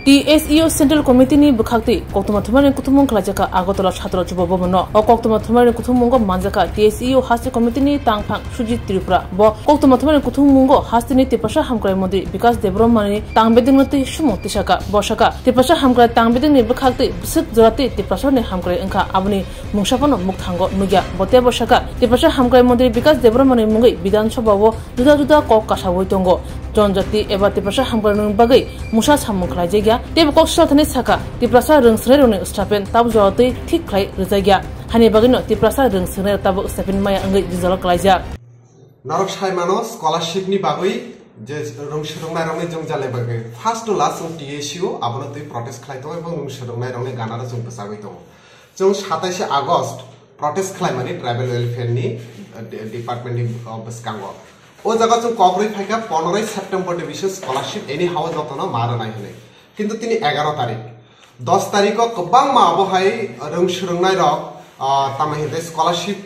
TSEO Central Committee ni bukhakti koktoma thumani kuthumung khlajaka agotala chhatro chubo bomono o koktoma thumani kuthumung manjaka TSEO Hasti Committee ni tangphang Sujit Tripura bo koktoma thumani kuthumung hastini tipasha hamkrai modi Vikas Debromani tangbeding noti shumo tishaka boshaka tipasha hamkrai tangbeding ni bukhakti bisik jorati tipasha ni hamkrai engkha abuni mungshapano mukthango nugya bote boshaka tipasha hamkrai modi Vikas Debromani mungai Bidhan Sabha bo juda juda kok kasawoi tongo Jonjati eba tipasha hamkrai nung bagai musa samung khlajega Teb kokshal thani saka tiprasa rungsre rone stapen tab jawati thik khlai rizagya hani bagino tiprasa rungsre tab stapen maya angai jizal klaija narok sai mano scholarship ni bagoi je rungsrungnai rone jongjale bagai first to last TSU abono tui protest khlai to ebong rungsrungnai rone ganara jong pasagoi to jong 27 August protest khlai mani tribal welfare ni department ni baskango o jaga jong kokroi phaika 15 September de বিশেষ scholarship any how jotona mara nai hone কিন্তু তিনি 11 তারিখ 10 তারিখ কবাং মা আবহাই রংসরংনাই rock তামাহিতে scholarship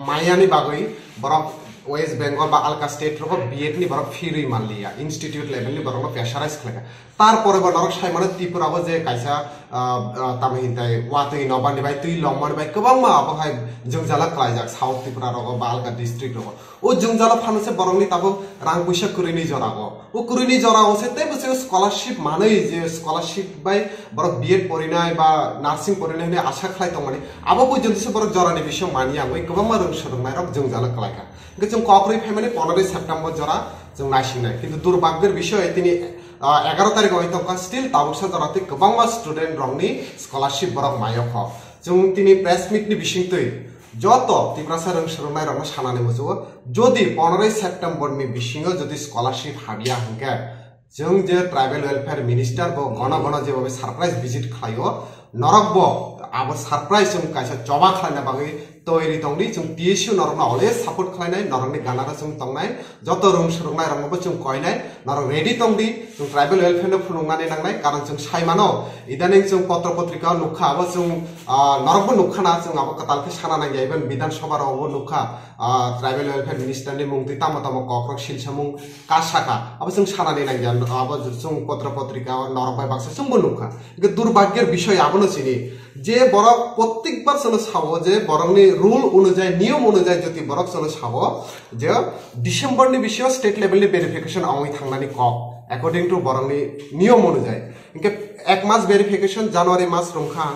মায়ানি বাগৈ বরক West Bengal বা Alka state rock B Ed নি বরক ফিরি মানলিয়া ইনস্টিটিউট লেভেল নি বরক প্রেসারাইজ খাকা তারপরে বরক সাইমানে ত্রিপুরাবো যে কাইসা তামাহিতাই ওয়াতই নবানি বাই তুই লম্মানি বাই কবাং মা আবহাই জংজালা ক্লাইজাক সাউথ ত্রিপুরা রক বা আলকা ডিস্ট্রিক্ট রক ও জংজালা ফানুসে বরংনি তাবো রাং পয়সা কুরিনি জরাগো ও কুরিনি জরাগো সে তে বসে স্কলারশিপ মানেই যে স্কলারশিপ বাই বরক বিএড পরিনাই বা নার্সিং পরিনাই নি আশা খাই তো মানে আবো পর্যন্ত সে বরক জরানি বিষয় মানি আঙ্গই কবাং মা রংসরংনাই রক জংজালা ক্লাইকা जों कक्रै फैमाने 15 सेप्टेम्बर जरा जों नायसिनाय किन्तु दुर्भाग्येर विषय तिनि 11 तारिख हयतोका स्टिल ताबुसा जराते गोबांमा स्टुडेन्ट रंगनि स्कलारशिप बरक मायख जों तिनि प्रेस मिटनि बिसिंतै যত তিপ্রাসা রংসরংনাই রং সানানে মজো যদি 15 সেপ্টেম্বরনি বিসিङो যদি স্কলারশিপ হাবিয়া হंगे जों जे ट्राइबल वेलफेयर मिनिस्टर बो गण गण जेबाबे सरप्राइज विजिट खायो नरकबो आबो सरप्राइज जों कायसा जबा खालायना बागै तैयारी दंदि जों TSU नरकना अलवेज सपोर्ट खालायनाय नरकनि गानारा जों तंनाय जत रंसरंनाय रंबो जों कयनाय नरक रेडी दंदि जों ट्राइबल वेलफेयर नो फुनुंनानै नांनाय कारण जों सायमानो इदानिं जों पत्र पत्रिका नुखा आबो जों नरकबो नुखाना जों आबो कतालके साना नांगै इबन विधान सभा रावबो नुखा ट्राइबल वेलफेयर मिनिस्टर नि मुंगति तामा तामा कक्रक सिलसामुं कासाका आबो जों सानानै नांगै आबो जों पत्र पत्रिका नरक बाय बाक्सा जोंबो नुखा इखो दुर्भाग्येर विषय आबोनो चिनि जे बरक प्रत्येकबार चलो साबो जे बरकनि रूल अनुযায়ী नियम अनुযায়ী যদি बरक चलो साबो जे डिसेम्बरनि विषय स्टेट लेभेलनि वेरिफिकेशन आवै थांनानै कक अकॉर्डिंग टू बरकनि नियम अनुযায়ী इनके एक मास वेरिफिकेशन जनवरी मास रंखा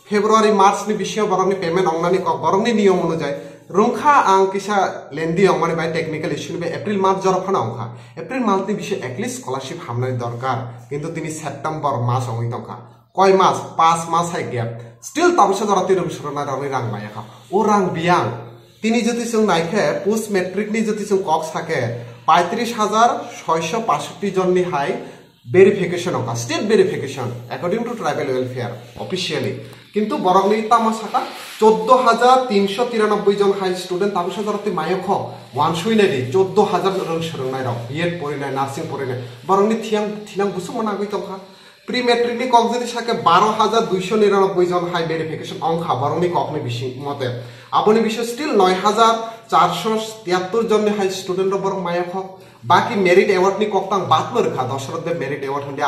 फेब्रुवारी मार्चनि विषय बरकनि पेमेंट आवनानै कक बरकनि नियम अनुযায়ী रंखा आं किसा लेंदी आवमाने बाय टेक्निकल इश्यू बे एप्रिल मार्च जरफाना अंखा एप्रिल मान्थनि विषय एटलिस्ट स्कॉलरशिप हामनाय दरकार किन्तु दिनि सेप्टेम्बर मास आवै तंखा कय मास 5 मास है गैप स्टिल ताबुसा जराति रंसरना रंनि रां मायाखा ओ रां बियां तिनि जति जों नायखे पोस्ट मैट्रिक नि जति जों कक्स थाके 35665 जननि हाय वेरिफिकेशन होगा state verification according to tribal welfare officially किंतु बरंगनि तामासाका 14393 जन हाई स्टूडेंट ताबुसा जराति मायख वानसुइनायदि 14000 रंसरनाय रं बीएड परिनाय नार्सिंग परिनाय बरंगनि थिनां बुसु मनागै तंखा प्री मैट्रिक नि कक जदि साके 12299 जन हाई वेरिफिकेशन अंखा बरंगनि ककनि बिसिं मते आबोनि विषय स्टिल 9473 जन हाई स्टूडेंट बरंग मायख बाकी मेरिट अवार्ड नि कक्तां बातमर खा दशरथ दे मेरिट अवार्ड हंदे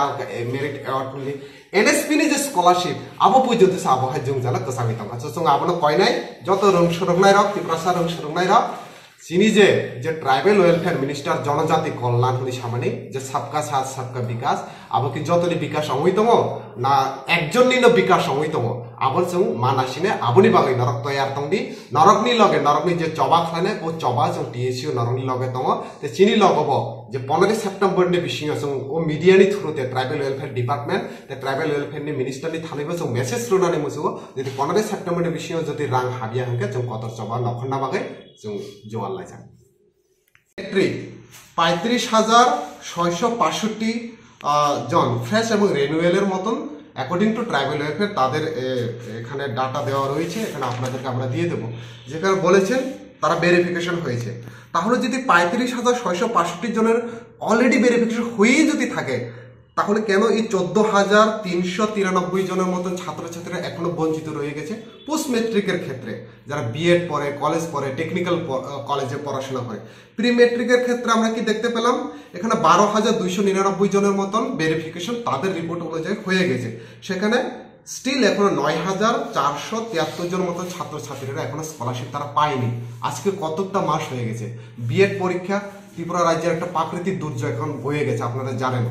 मेरिट अवार्ड हंदे एनएसपी नि जे स्कॉलरशिप आबो पुजोते साबो हाय जों जाला कसाङै तंगा जों आबोनो कयनाय जत रंसरंनाय रक तिप्रासा रंसरंनाय रक चिनी जे ट्राइबल वेलफेयर मिनिस्टर जनजाति कल्याण हुनि सामानि जे सबका साथ सबका विकास आबो कि जतनि विकास हमै दङ ना एकजननिनो विकास हमै दङ आबो जों मानासिने आबोनि बागै नरक तयार दंदि नरकनि लगे नरकनि जे चबा खालायनाय ओ चबा जों TSU नरकनि लगे दङ ते चिनि लगबो जे 15 सेप्टेम्बर नि बिसिङो जों ओ मीडियानि थ्रुते ट्राइबल वेलफेयर डिपार्टमेंट ते ट्राइबल वेलफेयर नि मिनिस्टरनि थानैबो जों मेसेज रुनानै मोसो जे 15 सेप्टेम्बर नि बिसिङो जति रां हाबिया हंके जों कतर चबा नखना बागै जों जवाल लायजा मैट्रिक 35665 জন ফ্রেশ এবং রিনিউয়ালের মতন অ্যাকর্ডিং টু ট্রাইবাল ওয়েলফেয়ার তাদের এখানে ডাটা দেওয়া রয়েছে এখানে আপনাদেরকে আমরা দিয়ে দেব যেখানে বলেছেন তারা ভেরিফিকেশন হয়েছে তাহলে যদি 35665 জনের অলরেডি ভেরিফিকেশন হয়ে যদি থাকে তাহলে কেন এই 14,393 জনের মতন ছাত্রছাত্রীরা এখনো বঞ্চিত রয়ে গেছে পোস্ট মেট্রিকের ক্ষেত্রে, যারা বিএড পড়ে, কলেজ পড়ে, টেকনিক্যাল কলেজে পড়াশোনা করে। প্রি মেট্রিকের ক্ষেত্রে আমরা কি দেখতে পেলাম, এখানে 12,299 জনের মতন ভেরিফিকেশন তাদের রিপোর্ট অনুযায়ী হয়ে গেছে। সেখানে স্টিল এখনো 9,473 জন মতো ছাত্রছাত্রীরা এখনো স্কলারশিপ তারা পায়নি। আজকে কতটা মাস হয়ে গেছে। বিএড পরীক্ষা, ত্রিপুরা রাজ্যের একটা প্রাকৃতিক দুর্যোগ এখন বয়ে গেছে, আপনারা জানেন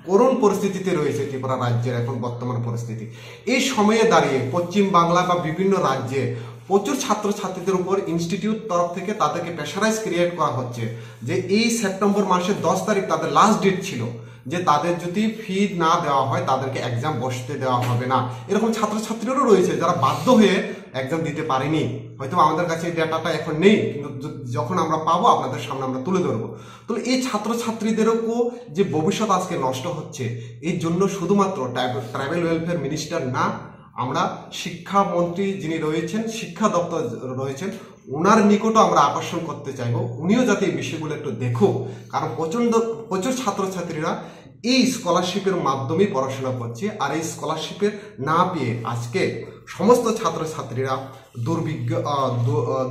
করুণ পরিস্থিতিতে রয়েছে ত্রিপুরা রাজ্যের এখন বর্তমান পরিস্থিতি। এই সময়ে দাঁড়িয়ে পশ্চিম বাংলা বা বিভিন্ন রাজ্যে প্রচুর ছাত্রছাত্রীদের উপর ইনস্টিটিউট তরফ থেকে তাদেরকে প্রেশারাইজ ক্রিয়েট করা হচ্ছে যে এই সেপ্টেম্বর মাসের 10 তারিখ তাদের লাস্ট ডেট ছিল, যে তাদের যদি ফি না দেওয়া হয় তাদেরকে এক্সাম বসতে দেওয়া হবে না। এরকম ছাত্রছাত্রীরাও রয়েছে যারা বাধ্য হয়ে এক্সাম দিতে পারেনি। হয়তো আমাদের কাছে এই ডেটাটা এখন নেই, কিন্তু যখন আমরা পাবো আপনাদের সামনে আমরা তুলে ধরবো। তো এই ছাত্রছাত্রীদেরও যে ভবিষ্যৎ আজকে নষ্ট হচ্ছে, এই জন্য শুধুমাত্র ট্রাইবাল ওয়েলফেয়ার মিনিস্টার না, আমরা শিক্ষামন্ত্রী যিনি রয়েছেন, শিক্ষা দপ্তর রয়েছেন, ওনার নিকটও আমরা আকর্ষণ করতে চাইবো, উনিও যাতে এই বিষয়গুলো একটু দেখুক। কারণ প্রচুর ছাত্রছাত্রীরা এই স্কলারশিপের মাধ্যমেই পড়াশোনা করছে, আর এই স্কলারশিপের না পেয়ে আজকে সমস্ত ছাত্রছাত্রীরা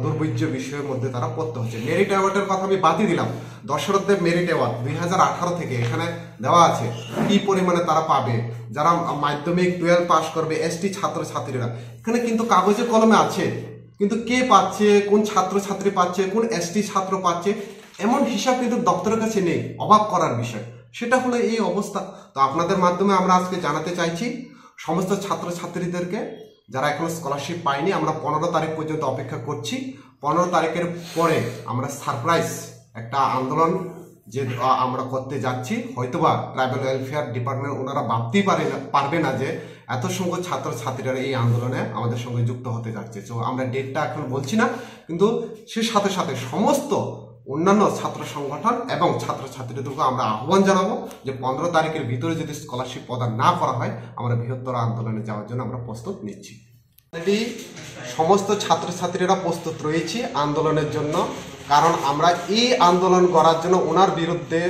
দুর্ভিক্ষ বিষয়ের মধ্যে তারা পড়তে হচ্ছে। মেরিট অ্যাওয়ার্ডের কথা আমি বাদই দিলাম। দশরথ দেব মেরিট অ্যাওয়ার্ড 2018 থেকে এখানে দেওয়া আছে কি পরিমাণে তারা পাবে। যারা মাধ্যমিক 12 পাস করবে এসটি ছাত্রছাত্রীরা, এখানে কিন্তু কাগজে কলমে আছে, কিন্তু কে পাচ্ছে, কোন ছাত্রছাত্রী পাচ্ছে, কোন এসটি ছাত্র পাচ্ছে, এমন হিসাব কিন্তু দপ্তরের কাছে নেই। অবাক করার বিষয়, সেটা হলো এই অবস্থা। তো আপনাদের মাধ্যমে আমরা আজকে জানাতে চাইছি সমস্ত ছাত্রছাত্রীদেরকে যারা এখনো স্কলারশিপ পায়নি, আমরা 15 তারিখ পর্যন্ত অপেক্ষা করছি। 15 তারিখের পরে আমরা সারপ্রাইজ একটা আন্দোলন যে আমরা করতে যাচ্ছি। হয়তোবা ট্রাইবাল ওয়েলফেয়ার ডিপার্টমেন্ট ওনারা ভাবতেই পারবে না যে এত সংখ্যক ছাত্রছাত্রীরা এই আন্দোলনে আমাদের সঙ্গে যুক্ত হতে যাচ্ছে। তো আমরা ডেটটা এখন বলছি না, কিন্তু সে সাথে সাথে সমস্ত অন্যান্য ছাত্র সংগঠন এবং ছাত্রছাত্রীদেরকে আমরা আহ্বান জানাবো যে 15 তারিখের ভিতরে যদি স্কলারশিপ প্রদান না করা হয়, আমরা বৃহত্তর আন্দোলনে যাওয়ার জন্য আমরা প্রস্তুত নিচ্ছি। অলরেডি সমস্ত ছাত্রছাত্রীরা প্রস্তুত রয়েছি আন্দোলনের জন্য, কারণ আমরা এই আন্দোলন করার জন্য ওনার বিরুদ্ধে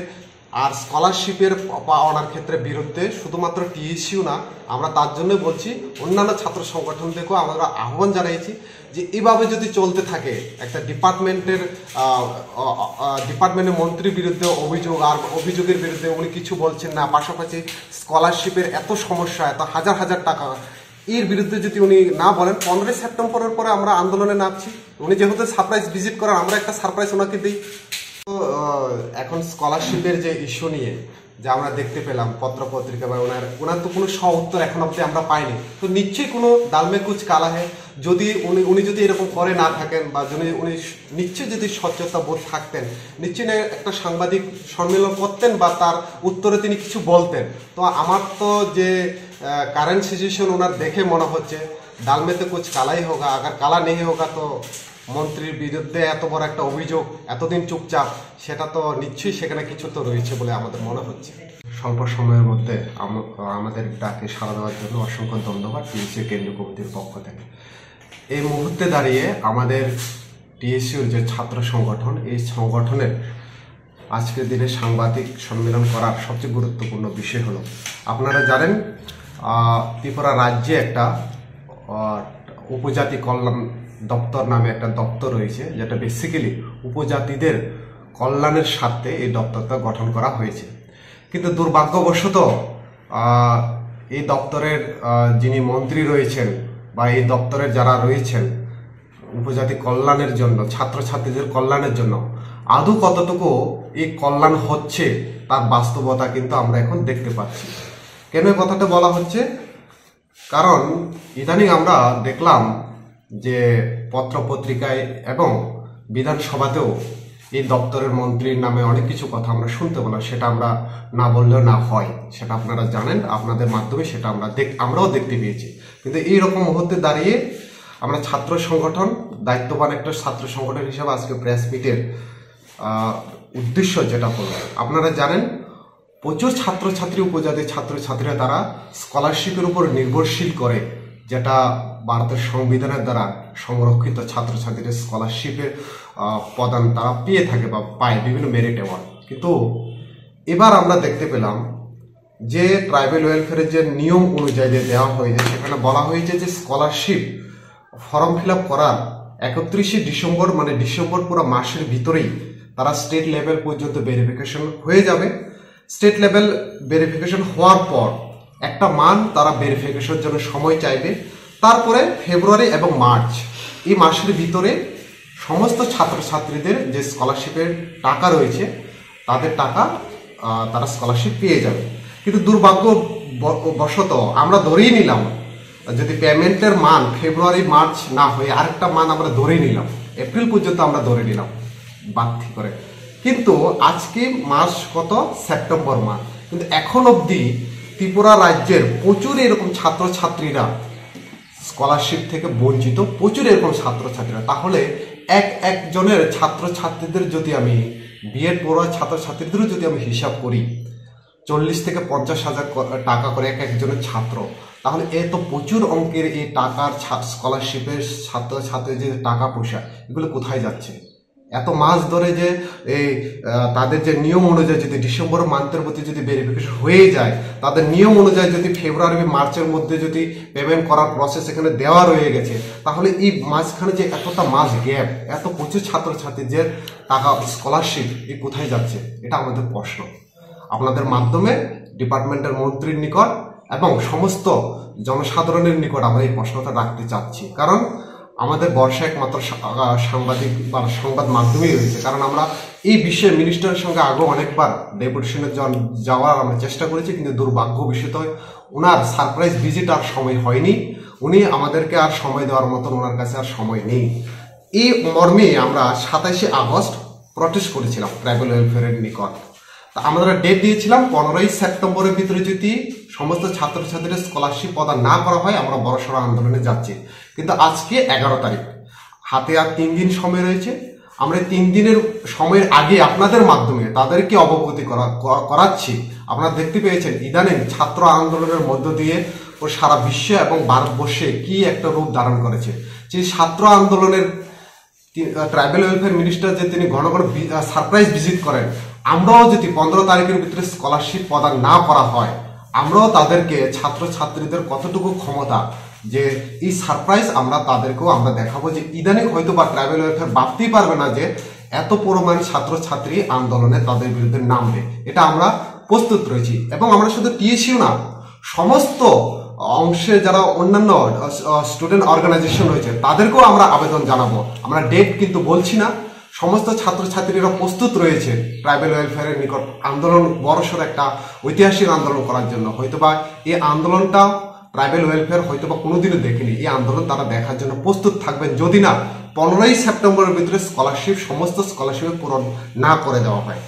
আর স্কলারশিপের পাওয়ার ক্ষেত্রে বিরুদ্ধে শুধুমাত্র টিএসইউ না, আমরা তার জন্য বলছি অন্যান্য ছাত্র সংগঠনদেরকেও আমরা আহ্বান জানাইছি যে এভাবে যদি চলতে থাকে, একটা ডিপার্টমেন্টের মন্ত্রীর বিরুদ্ধে অভিযোগ, আর অভিযোগের বিরুদ্ধে উনি কিছু বলছেন না, পাশাপাশি স্কলারশিপের এত সমস্যা, এত হাজার হাজার টাকা, এর বিরুদ্ধে যদি উনি না বলেন, 15 সেপ্টেম্বরের পরে আমরা আন্দোলনে নামছি। উনি যেহেতু সারপ্রাইজ ভিজিট করেন, আমরা একটা সারপ্রাইজ ওনাকে দিই। তো এখন স্কলারশিপের যে ইস্যু নিয়ে যা আমরা দেখতে পেলাম পত্র পত্রিকা বা ওনার তো কোনো উত্তর এখন অব্দি আমরা পাইনি। তো নিশ্চয়ই কোনো ডালমে কুচ কালা হয়, যদি উনি যদি এরকম করে না থাকেন, বা যদি উনি নিশ্চয়ই যদি সচেতনতা বোধ থাকতেন, নিশ্চয়ই একটা সাংবাদিক সম্মেলন করতেন বা তার উত্তরে তিনি কিছু বলতেন। তো আমার তো যে কারেন্ট সিচুয়েশন ওনার দেখে মনে হচ্ছে ডালমেতে কুচ কালাই হোগা, আগার কালা নেই হোগা। তো মন্ত্রীর বিরুদ্ধে এত বড় একটা অভিযোগ, এতদিন চুপচাপ, সেটা তো নিশ্চয়ই সেখানে কিছু তো রয়েছে বলে আমাদের মনে হচ্ছে। স্বল্প সময়ের মধ্যে আমাদের ডাকে সাড়া দেওয়ার জন্য অসংখ্য ধন্যবাদ টিএসইউ কেন্দ্রীয় কমিটির পক্ষ থেকে। এই মুহূর্তে দাঁড়িয়ে আমাদের টিএসইউর যে ছাত্র সংগঠন, এই সংগঠনের আজকের দিনে সাংবাদিক সম্মেলন করার সবচেয়ে গুরুত্বপূর্ণ বিষয় হলো, আপনারা জানেন ত্রিপুরা রাজ্যে একটা উপজাতি কল্যাণ দপ্তর নামে একটা দপ্তর রয়েছে, যেটা বেসিক্যালি উপজাতিদের কল্যাণের স্বার্থে এই দপ্তরটা গঠন করা হয়েছে। কিন্তু দুর্ভাগ্যবশত এই দপ্তরের যিনি মন্ত্রী রয়েছেন বা এই দপ্তরের যারা রয়েছেন উপজাতি কল্যাণের জন্য, ছাত্রছাত্রীদের কল্যাণের জন্য আদৌ কতটুকু এই কল্যাণ হচ্ছে তার বাস্তবতা কিন্তু আমরা এখন দেখতে পাচ্ছি। কেন এই কথাটা বলা হচ্ছে? কারণ ইদানিং আমরা দেখলাম যে পত্র পত্রিকায় এবং বিধানসভাতেও এই দপ্তরের মন্ত্রীর নামে অনেক কিছু কথা আমরা শুনতে পেলাম। সেটা আমরা না বললেও না হয়, সেটা আপনারা জানেন, আপনাদের মাধ্যমে সেটা আমরাও দেখতে পেয়েছি। কিন্তু এইরকম মুহূর্তে দাঁড়িয়ে আমরা ছাত্র সংগঠন, দায়িত্ববান একটা ছাত্র সংগঠন হিসেবে আজকে প্রেস মিটের উদ্দেশ্য যেটা হলো, আপনারা জানেন প্রচুর ছাত্রছাত্রী, উপজাতি ছাত্রছাত্রীরা তারা স্কলারশিপের উপর নির্ভরশীল করে, যেটা ভারতের সংবিধানের দ্বারা সংরক্ষিত ছাত্রছাত্রীদের স্কলারশিপের প্রদান তারা পেয়ে থাকে বা পায় বিভিন্ন মেরিট অ্যাওয়ার্ড। কিন্তু এবার আমরা দেখতে পেলাম যে ট্রাইবেল ওয়েলফেয়ারের যে নিয়ম অনুযায়ী দেওয়া হয়েছে সেখানে বলা হয়েছে যে স্কলারশিপ ফর্ম ফিল আপ করার 31শে ডিসেম্বর মানে ডিসেম্বর পুরো মাসের ভিতরেই তারা স্টেট লেভেল পর্যন্ত ভেরিফিকেশন হয়ে যাবে। স্টেট লেভেল ভেরিফিকেশন হওয়ার পর একটা মান তারা ভেরিফিকেশনের জন্য সময় চাইবে। তারপরে ফেব্রুয়ারি এবং মার্চ এই মাসের ভিতরে সমস্ত ছাত্রছাত্রীদের যে স্কলারশিপের টাকা রয়েছে তাদের টাকা তারা স্কলারশিপ পেয়ে যাবে। কিন্তু দুর্ভাগ্যবশত আমরা ধরেই নিলাম যদি পেমেন্টের মান ফেব্রুয়ারি মার্চ না হয়ে আরেকটা মান আমরা ধরে নিলাম, এপ্রিল পর্যন্ত আমরা ধরে নিলাম বাড়তি করে। কিন্তু আজকে মাস কত? সেপ্টেম্বর মাস, কিন্তু এখন অবধি ত্রিপুরা রাজ্যের প্রচুর এরকম ছাত্রছাত্রীরা স্কলারশিপ থেকে বঞ্চিত, প্রচুর এরকম ছাত্রছাত্রীরা। তাহলে একজনের ছাত্রছাত্রীদের যদি আমি বিএড পড়ুয়া ছাত্রছাত্রীদেরও যদি আমি হিসাব করি 40 থেকে 50,000 টাকা করে একজনের ছাত্র, তাহলে এত প্রচুর অঙ্কের এই টাকার স্কলারশিপের ছাত্রছাত্রীর যে টাকা পয়সা এগুলো কোথায় যাচ্ছে? এত মাস ধরে যে এই তাদের যে নিয়ম অনুযায়ী যদি ডিসেম্বর মান্থের মধ্যে যদি ভেরিফিকেশন হয়ে যায়, তাদের নিয়ম অনুযায়ী যদি ফেব্রুয়ারি মার্চের মধ্যে যদি পেমেন্ট করার প্রসেস এখানে দেওয়া রয়ে গেছে, তাহলে এই মাঝখানে যে এতটা মাস গ্যাপ, এত প্রচুর ছাত্রছাত্রীদের টাকা স্কলারশিপ এই কোথায় যাচ্ছে? এটা আমাদের প্রশ্ন। আপনাদের মাধ্যমে ডিপার্টমেন্টের মন্ত্রীর নিকট এবং সমস্ত জনসাধারণের নিকট আমরা এই প্রশ্নটা রাখতে চাচ্ছি। কারণ আমাদের বর্ষা একমাত্র সাংবাদিক বা সংবাদ মাধ্যমেই রয়েছে। কারণ আমরা এই বিষয়ে মিনিস্টারের সঙ্গে আগেও অনেকবার ডেপুটেশনে যাওয়ার আমরা চেষ্টা করেছি, কিন্তু দুর্ভাগ্য বিষয়ত ওনার সারপ্রাইজ ভিজিট আর সময় হয়নি। উনি আমাদেরকে আর সময় দেওয়ার মতন ওনার কাছে আর সময় নেই। এই মর্মে আমরা 27শে আগস্ট প্রটেস্ট করেছিলাম ট্রাইবেল ওয়েলফেয়ারের নিকট। তা আমরা ডেট দিয়েছিলাম 15ই সেপ্টেম্বরের ভিতরে যদি সমস্ত ছাত্রছাত্রীদের স্কলারশিপ প্রদান না করা হয় আমরা বড়সড় আন্দোলনে যাচ্ছি। কিন্তু আজকে 11 তারিখ, হাতে আর 3 দিন সময় রয়েছে। আমরা 3 দিনের সময়ের আগে আপনাদের মাধ্যমে তাদেরকে অবগতি করাচ্ছি। আপনারা দেখতে পেয়েছেন ইদানিং ছাত্র আন্দোলনের মধ্য দিয়ে ও সারা বিশ্ব এবং ভারতবর্ষে কি একটা রূপ ধারণ করেছে। যে ছাত্র আন্দোলনের ট্রাইবেল ওয়েলফেয়ার মিনিস্টার যে তিনি ঘন ঘন সারপ্রাইজ ভিজিট করেন, আমরাও যদি 15 তারিখের ভিতরে স্কলারশিপ প্রদান না করা হয়, আমরাও তাদেরকে ছাত্রছাত্রীদের কতটুকু ক্ষমতা যে এই সারপ্রাইজ আমরা তাদেরকেও আমরা দেখাবো যে ইদানিং হয়তো বা ট্রাইবেল ওয়েলফেয়ার ভাবতেই পারবে না যে এত পরিমাণ ছাত্রছাত্রী আন্দোলনে তাদের বিরুদ্ধে নামবে। এটা আমরা প্রস্তুত রয়েছি। এবং আমরা শুধু টিএসইউ না, সমস্ত অংশে যারা অন্যান্য স্টুডেন্ট অর্গানাইজেশন রয়েছে তাদেরকেও আমরা আবেদন জানাবো। আমরা ডেট কিন্তু বলছি না, সমস্ত ছাত্রছাত্রীরা প্রস্তুত রয়েছে ট্রাইবেল ওয়েলফেয়ারের নিকট আন্দোলন, বড়সড় একটা ঐতিহাসিক আন্দোলন করার জন্য। হয়তোবা এই আন্দোলনটা ট্রাইবেল ওয়েলফেয়ার হয়তোবা কোনোদিনও দেখেনি। এই আন্দোলন তারা দেখার জন্য প্রস্তুত থাকবেন যদি না 15ই সেপ্টেম্বরের ভিতরে সমস্ত স্কলারশিপ পূরণ না করে দেওয়া হয়।